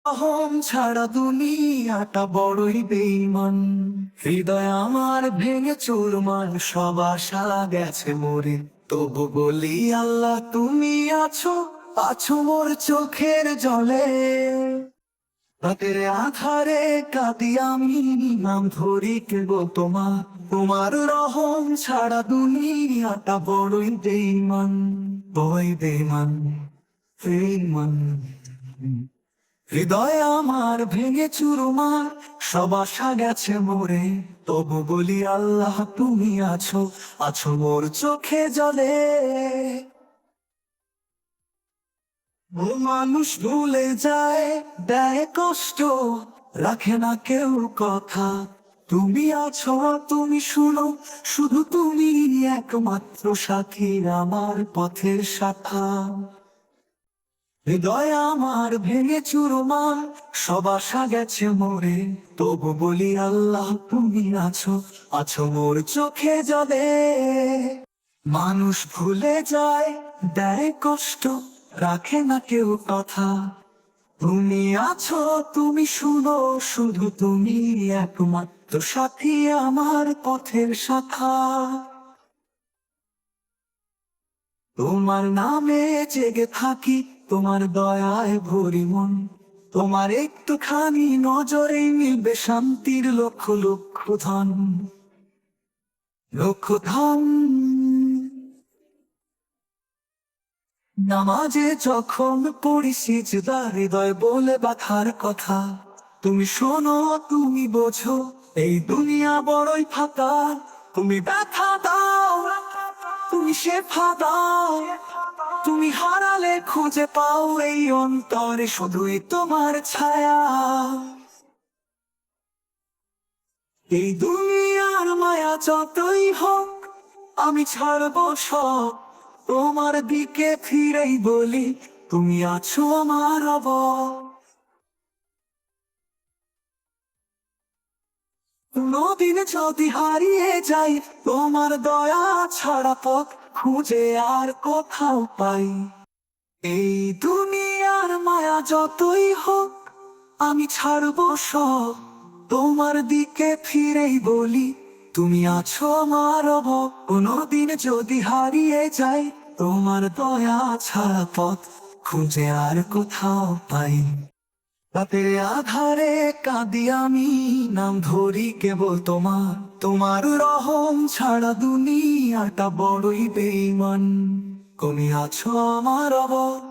অহং ছাড়া দুনিয়াটা বড়ই বেঈমান। হৃদয় আমার ভেঙে চুরমার, সব আশা গেছে মরে। তবু বলি আল্লাহ তুমি আছো, আছো মোর চোখের জলে। রাতের আধারে কাঁদি আমি, নাম ধরি কেবল তোমার। তোমার রহম ছাড়া দুনিয়াটা বড়ই বেঈমান, বড়ই বেঈমান, বেঈমান। হৃদয় আমার ভেঙে চুরমার, সব আশা গেছে মরে। তবু বলি আল্লাহ তুমি আছো, আছো মোর চোখে জলে। ও মানুষ ভুলে যায়, দেয় কষ্ট, রাখে না কেউ কথা। তুমি আছো, তুমি শুনো, শুধু তুমি একমাত্র সাথী আমার পথের শাখা। হৃদয় আমার ভেঙে চুরমার, সব আশা গেছে মরে। তবু বলি আল্লাহ তুমি আছো, আছো মোর চোখে জলে। মানুষ ভুলে যায়, দেয় কষ্ট, রাখে না কেউ কথা। তুমি আছো, তুমি শুনো, শুধু তুমি একমাত্র সাথী আমার পথের শাখা। তোমার নামে জেগে থাকি, তোমার দয়ায় ভরি মন। তোমার একটুখানি নজরে মিলবে শান্তির লক্ষ লক্ষ ধন, লক্ষ ধন। নামাজে যখন পড়ি সিজদা, হৃদয় বলে ব্যথার কথা। তুমি শোনো, তুমি বোঝো, এই দুনিয়া বড়ই ফাঁকা। তুমি ব্যথা দাও, তুমি শেফা দাও। তুমি হারালে খুঁজে পাও এই অন্তরে শুধুই তোমার ছায়া। এই দুনিয়ার মায়া যতই হোক, আমি ছাড়বো সব। তোমার দিকে ফিরেই বলি তুমি আছো আমার অবর। কোনদিন যদি হারিয়ে যাই, তোমার দয়া ছাড়া পথ খুঁজে আর কোথাও পাই। এই দুনিয়ার মায়া যতই হোক, আমি ছাড়বো সব। তোমার দিকে ফিরেই বলি তুমি আছো আমার অবর। কোনদিন যদি হারিয়ে যাই, তোমার দয়া ছাড়া পথ খুঁজে আর কোথাও পাই। রাতের আধারে কাঁদি আমি, নাম ধরি কেবল তোমার। তোমার রহম ছাড়া দুনিয়াটা বড়ই বেঈমান। তুমি আছো আমার অবর।